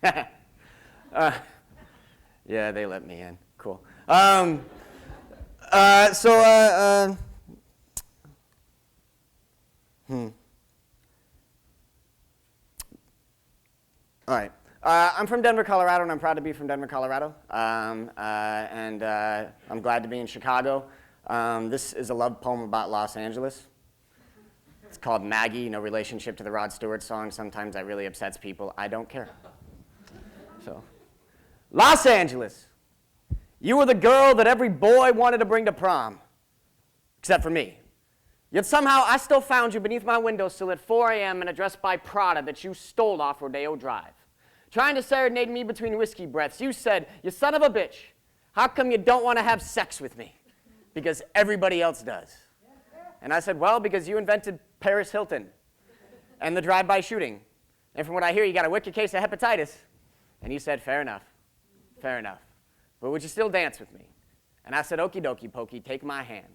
Yeah, they let me in. Cool. All right. I'm from Denver, Colorado, and I'm proud to be from Denver, Colorado. I'm glad to be in Chicago. This is a love poem about Los Angeles. It's called Maggie, no relationship to the Rod Stewart song. Sometimes that really upsets people. I don't care. So, Los Angeles, you were the girl that every boy wanted to bring to prom, except for me. Yet somehow I still found you beneath my windowsill at 4 a.m. in a dress by Prada that you stole off Rodeo Drive. Trying to serenade me between whiskey breaths, you said, "You son of a bitch, how come you don't want to have sex with me?" Because everybody else does. And I said, well, because you invented Paris Hilton and the drive-by shooting. And from what I hear, you got a wicked case of hepatitis. And you said, fair enough, fair enough. But would you still dance with me? And I said, okie dokie pokey, take my hand.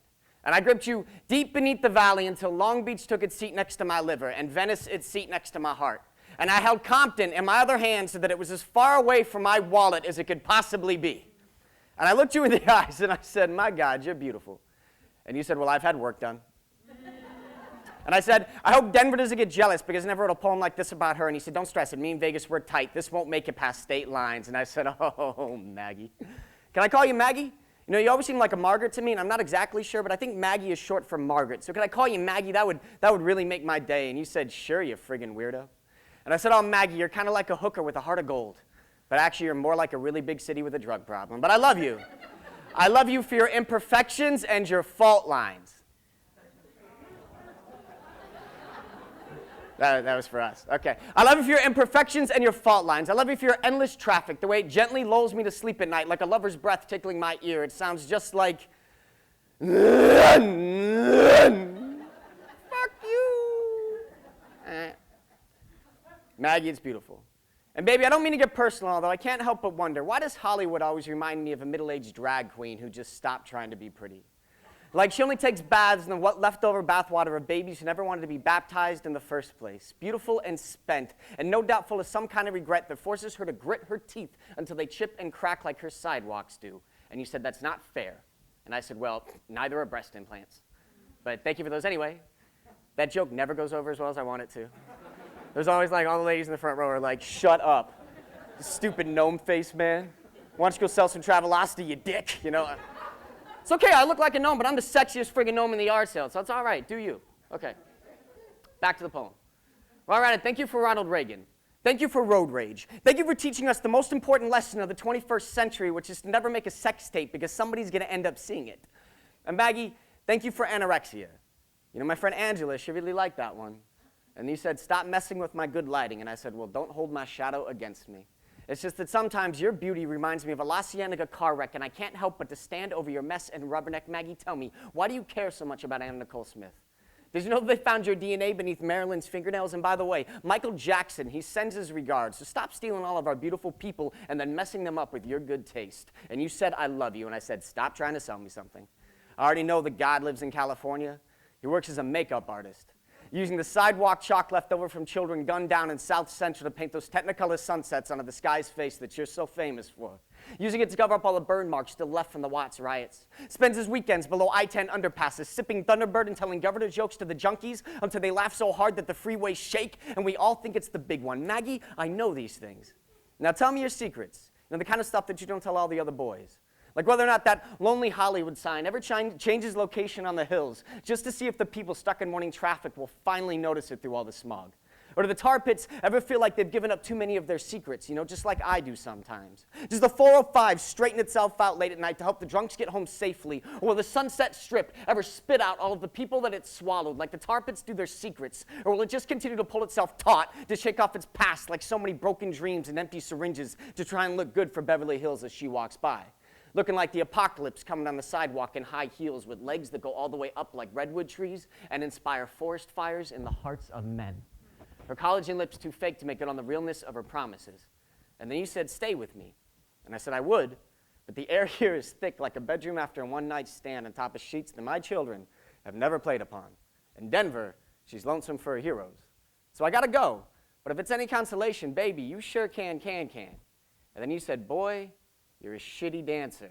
And I gripped you deep beneath the valley until Long Beach took its seat next to my liver and Venice its seat next to my heart. And I held Compton in my other hand so that it was as far away from my wallet as it could possibly be. And I looked you in the eyes and I said, my God, you're beautiful. And you said, well, I've had work done. And I said, I hope Denver doesn't get jealous because I never wrote a poem like this about her. And he said, don't stress it. Me and Vegas, we're tight. This won't make it past state lines. And I said, oh, Maggie. Can I call you Maggie? You know, you always seem like a Margaret to me, and I'm not exactly sure, but I think Maggie is short for Margaret. So can I call you Maggie? That would really make my day. And you said, sure, you friggin' weirdo. And I said, oh, Maggie, you're kind of like a hooker with a heart of gold. But actually, you're more like a really big city with a drug problem. But I love you. I love you for your imperfections and your fault lines. That was for us. Okay. I love you for your imperfections and your fault lines. I love you for your endless traffic, the way it gently lulls me to sleep at night, like a lover's breath tickling my ear. It sounds just like, fuck you. Maggie, it's beautiful. And baby, I don't mean to get personal, although I can't help but wonder, why does Hollywood always remind me of a middle-aged drag queen who just stopped trying to be pretty? Like she only takes baths in the leftover bathwater of babies who never wanted to be baptized in the first place. Beautiful and spent, and no doubt full of some kind of regret that forces her to grit her teeth until they chip and crack like her sidewalks do. And you said, that's not fair. And I said, well, neither are breast implants. But thank you for those anyway. That joke never goes over as well as I want it to. There's always like all the ladies in the front row are like, shut up. Stupid gnome face man. Why don't you go sell some Travelocity, you dick, you know? It's okay, I look like a gnome, but I'm the sexiest friggin' gnome in the yard sale, so it's all right, do you. Okay, back to the poem. All right, thank you for Ronald Reagan. Thank you for road rage. Thank you for teaching us the most important lesson of the 21st century, which is to never make a sex tape because somebody's gonna end up seeing it. And Maggie, thank you for anorexia. You know, my friend Angela, she really liked that one. And you said, stop messing with my good lighting. And I said, well, don't hold my shadow against me. It's just that sometimes your beauty reminds me of a La Cienega car wreck, and I can't help but to stand over your mess and rubberneck. Maggie, tell me, why do you care so much about Anna Nicole Smith? Did you know they found your DNA beneath Marilyn's fingernails? And by the way, Michael Jackson, he sends his regards. So stop stealing all of our beautiful people and then messing them up with your good taste. And you said, I love you. And I said, stop trying to sell me something. I already know that God lives in California. He works as a makeup artist, using the sidewalk chalk left over from children gunned down in South Central to paint those Technicolor sunsets onto the sky's face that you're so famous for. Using it to cover up all the burn marks still left from the Watts riots. Spends his weekends below I-10 underpasses, sipping Thunderbird and telling governor jokes to the junkies until they laugh so hard that the freeways shake and we all think it's the big one. Maggie, I know these things. Now tell me your secrets. You know, the kind of stuff that you don't tell all the other boys. Like whether or not that lonely Hollywood sign ever changes location on the hills just to see if the people stuck in morning traffic will finally notice it through all the smog. Or do the tar pits ever feel like they've given up too many of their secrets, you know, just like I do sometimes? Does the 405 straighten itself out late at night to help the drunks get home safely? Or will the Sunset Strip ever spit out all of the people that it swallowed like the tar pits do their secrets? Or will it just continue to pull itself taut to shake off its past like so many broken dreams and empty syringes to try and look good for Beverly Hills as she walks by? Looking like the apocalypse coming down the sidewalk in high heels with legs that go all the way up like redwood trees and inspire forest fires in the hearts of men. Her collagen lips too fake to make good on the realness of her promises. And then you said, stay with me. And I said, I would, but the air here is thick like a bedroom after a one-night stand on top of sheets that my children have never played upon. In Denver, she's lonesome for her heroes. So I gotta go, But if it's any consolation, baby, you sure can. And then you said, boy, you're a shitty dancer.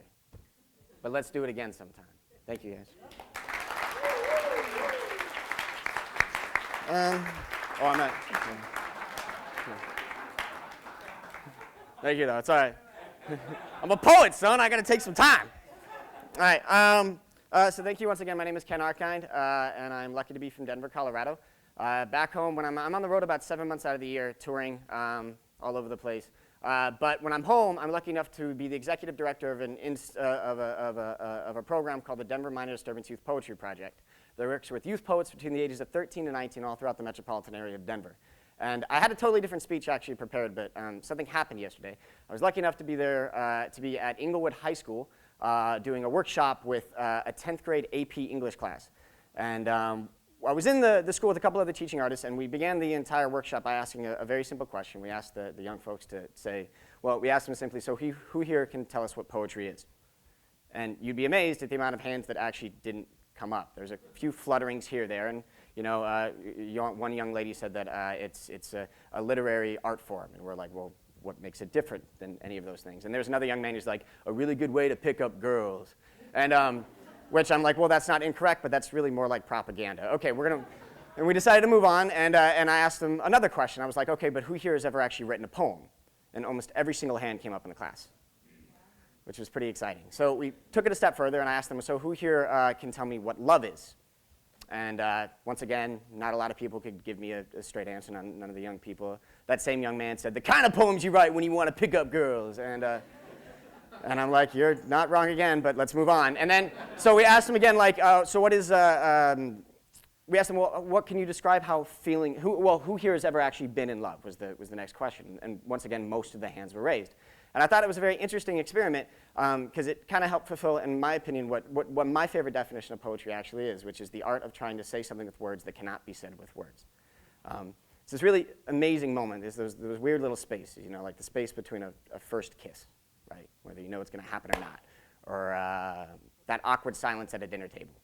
But let's do it again sometime. Thank you, guys. Oh, I'm not. Thank you, though. It's all right. I'm a poet, son. I got to take some time. All right. So thank you once again. My name is Ken Arkind, and I'm lucky to be from Denver, Colorado. Back home, when I'm on the road about 7 months out of the year, touring all over the place. But when I'm home, I'm lucky enough to be the executive director of a program called the Denver Minor Disturbance Youth Poetry Project that works with youth poets between the ages of 13 and 19 all throughout the metropolitan area of Denver. And I had a totally different speech actually prepared, but something happened yesterday. I was lucky enough to be there, to be at Inglewood High School doing a workshop with a 10th grade AP English class. And I was in the school with a couple other teaching artists, and we began the entire workshop by asking a very simple question. We asked the young folks to say, well, we asked them simply, so who here can tell us what poetry is? And you'd be amazed at the amount of hands that actually didn't come up. There's a few flutterings here, there, and one young lady said that it's a literary art form, and we're like, well, what makes it different than any of those things? And there's another young man who's like, a really good way to pick up girls. And which I'm like, well, that's not incorrect, but that's really more like propaganda. Okay, and we decided to move on, and I asked them another question. I was like, okay, but who here has ever actually written a poem? And almost every single hand came up in the class, which was pretty exciting. So we took it a step further, and I asked them, so who here can tell me what love is? And once again, not a lot of people could give me a straight answer, none of the young people. That same young man said, the kind of poems you write when you want to pick up girls. And I'm like, you're not wrong again, but let's move on. And then, so we asked him again, like, so what is, we asked him, well, what can you describe how feeling, who here has ever actually been in love was the next question. And once again, most of the hands were raised. And I thought it was a very interesting experiment because it kind of helped fulfill, in my opinion, what my favorite definition of poetry actually is, which is the art of trying to say something with words that cannot be said with words. It's this really amazing moment. There's those weird little spaces, like the space between a first kiss, right, whether you know it's going to happen or not, or that awkward silence at a dinner table,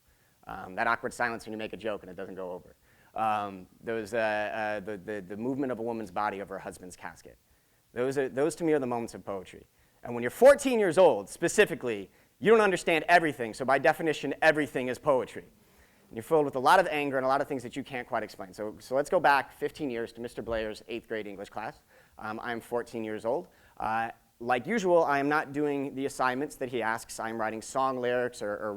that awkward silence when you make a joke and it doesn't go over, the movement of a woman's body over her husband's casket. Those to me are the moments of poetry. And when you're 14 years old, specifically, you don't understand everything, so by definition, everything is poetry. And you're filled with a lot of anger and a lot of things that you can't quite explain. So let's go back 15 years to Mr. Blair's 8th grade English class. I'm 14 years old. Like usual, I am not doing the assignments that he asks. I'm writing song lyrics or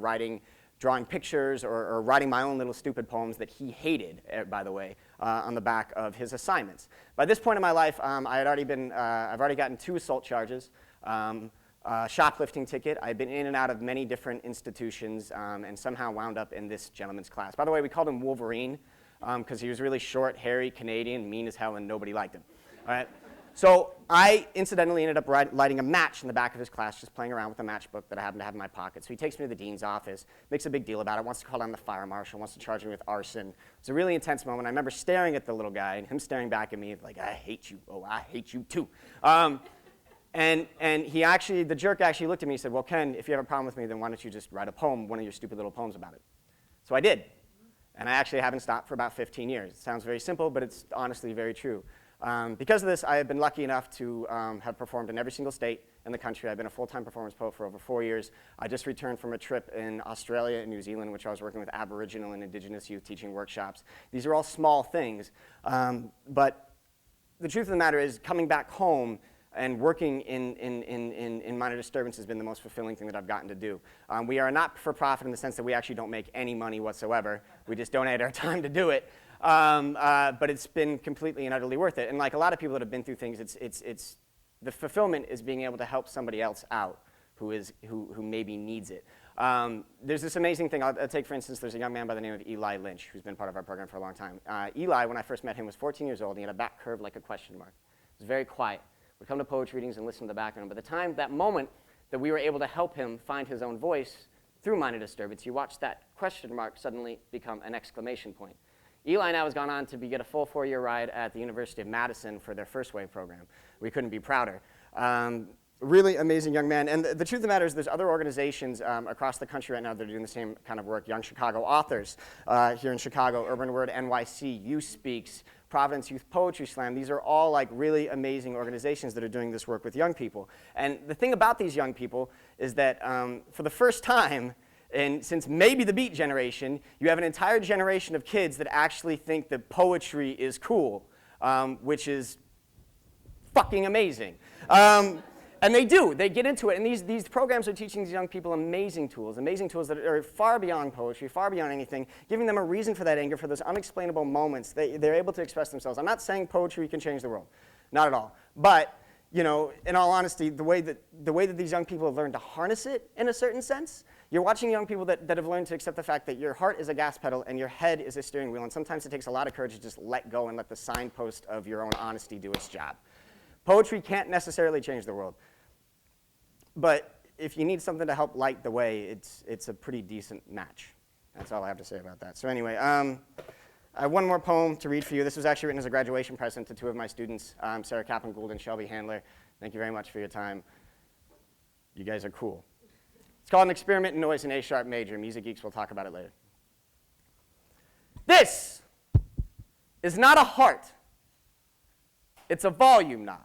drawing pictures or writing my own little stupid poems that he hated, by the way, on the back of his assignments. By this point in my life, I've already gotten 2 assault charges, shoplifting ticket. I've been in and out of many different institutions and somehow wound up in this gentleman's class. By the way, we called him Wolverine because he was really short, hairy, Canadian, mean as hell, and nobody liked him. All right? So I incidentally ended up lighting a match in the back of his class, just playing around with a matchbook that I happened to have in my pocket. So he takes me to the dean's office, makes a big deal about it, wants to call down the fire marshal, wants to charge me with arson. It's a really intense moment. I remember staring at the little guy and him staring back at me like, I hate you. Oh, I hate you too. And the jerk actually looked at me and said, well, Ken, if you have a problem with me, then why don't you just write a poem, one of your stupid little poems about it? So I did. And I actually haven't stopped for about 15 years. It sounds very simple, but it's honestly very true. Because of this, I have been lucky enough to have performed in every single state in the country. I've been a full-time performance poet for over 4 years. I just returned from a trip in Australia and New Zealand, in which I was working with Aboriginal and Indigenous youth teaching workshops. These are all small things, but the truth of the matter is coming back home and working in minor disturbance has been the most fulfilling thing that I've gotten to do. We are not for profit in the sense that we actually don't make any money whatsoever. We just donate our time to do it. But it's been completely and utterly worth it. And like a lot of people that have been through things, it's the fulfillment is being able to help somebody else out who maybe needs it. There's this amazing thing. I'll take, for instance, there's a young man by the name of Eli Lynch who's been part of our program for a long time. Eli, when I first met him, was 14 years old, and he had a back curved like a question mark. He was very quiet. We'd come to poetry readings and listen to the background. By the time, that moment that we were able to help him find his own voice through minor disturbance, you watched that question mark suddenly become an exclamation point. Eli now has gone on to get a full 4-year ride at the University of Madison for their first wave program. We couldn't be prouder. really amazing young man. And the truth of the matter is there's other organizations across the country right now that are doing the same kind of work. Young Chicago Authors here in Chicago, Urban Word NYC, You Speaks, Providence Youth Poetry Slam. These are all like really amazing organizations that are doing this work with young people. And the thing about these young people is that for the first time, and since maybe the Beat generation, you have an entire generation of kids that actually think that poetry is cool, which is fucking amazing. And they do. They get into it. And these programs are teaching these young people amazing tools that are far beyond poetry, far beyond anything, giving them a reason for that anger, for those unexplainable moments. They're able to express themselves. I'm not saying poetry can change the world. Not at all. But, you know, in all honesty, the way that these young people have learned to harness it in a certain sense, you're watching young people that have learned to accept the fact that your heart is a gas pedal and your head is a steering wheel. And sometimes it takes a lot of courage to just let go and let the signpost of your own honesty do its job. Poetry can't necessarily change the world. But if you need something to help light the way, it's a pretty decent match. That's all I have to say about that. So anyway, I have one more poem to read for you. This was actually written as a graduation present to two of my students, Sarah Kaplan Gould and Shelby Handler. Thank you very much for your time. You guys are cool. It's called An Experiment in Noise in A-sharp major. Music geeks will talk about it later. This is not a heart. It's a volume knob.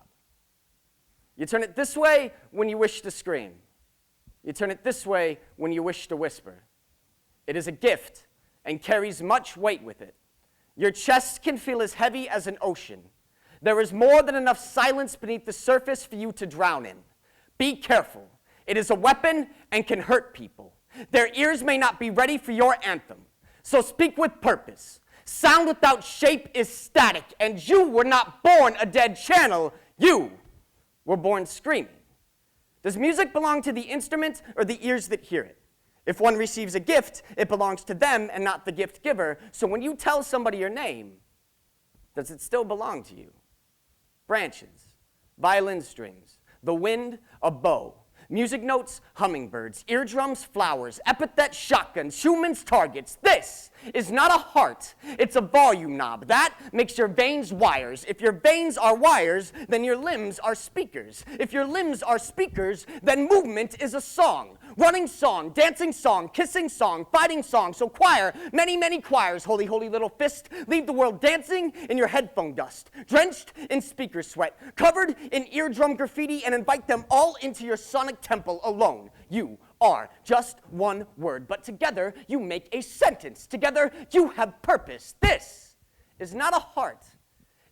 You turn it this way when you wish to scream. You turn it this way when you wish to whisper. It is a gift and carries much weight with it. Your chest can feel as heavy as an ocean. There is more than enough silence beneath the surface for you to drown in. Be careful. It is a weapon and can hurt people. Their ears may not be ready for your anthem. So speak with purpose. Sound without shape is static, and you were not born a dead channel. You were born screaming. Does music belong to the instrument or the ears that hear it? If one receives a gift, it belongs to them and not the gift giver. So when you tell somebody your name, does it still belong to you? Branches, violin strings, the wind, a bow. Music notes, hummingbirds, eardrums, flowers, epithet, shotguns, humans, targets. This is not a heart, it's a volume knob. That makes your veins wires. If your veins are wires, then your limbs are speakers. If your limbs are speakers, then movement is a song. Running song, dancing song, kissing song, fighting song. So choir, many, many choirs, holy, holy little fist, leave the world dancing in your headphone dust, drenched in speaker sweat, covered in eardrum graffiti, and invite them all into your sonic temple alone. You are just one word, but together you make a sentence. Together you have purpose. This is not a heart,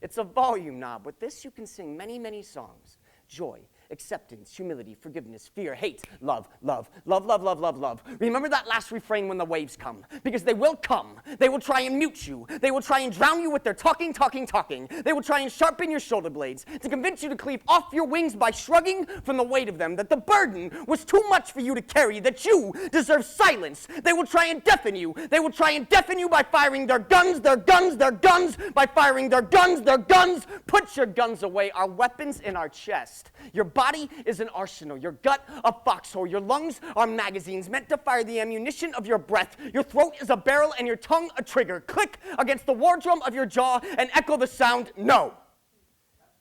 it's a volume knob. With this you can sing many, many songs. Joy, acceptance, humility, forgiveness, fear, hate, love, love, love, love, love, love, love. Remember that last refrain when the waves come, because they will come. They will try and mute you. They will try and drown you with their talking, talking, talking. They will try and sharpen your shoulder blades to convince you to cleave off your wings by shrugging from the weight of them, that the burden was too much for you to carry, that you deserve silence. They will try and deafen you. They will try and deafen you by firing their guns, their guns, their guns, by firing their guns, their guns. Put your guns away. Our weapons in our chest. Your body is an arsenal, your gut a foxhole, your lungs are magazines meant to fire the ammunition of your breath, your throat is a barrel and your tongue a trigger. Click against the war drum of your jaw and echo the sound, no.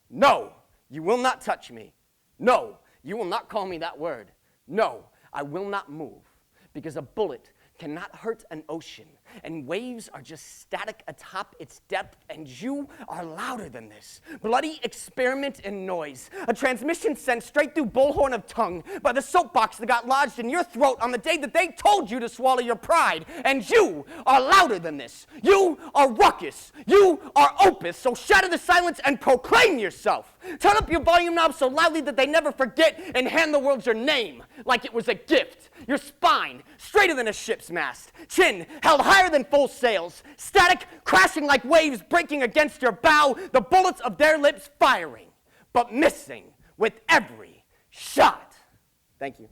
No, you will not touch me. No, you will not call me that word. No, I will not move, because a bullet cannot hurt an ocean, and waves are just static atop its depth, and you are louder than this. Bloody experiment in noise, a transmission sent straight through bullhorn of tongue by the soapbox that got lodged in your throat on the day that they told you to swallow your pride, and you are louder than this. You are ruckus. You are opus, so shatter the silence and proclaim yourself. Turn up your volume knob so loudly that they never forget, and hand the world your name like it was a gift. Your spine straighter than a ship's mast, chin held higher than full sails, static crashing like waves breaking against your bow, the bullets of their lips firing, but missing with every shot. Thank you.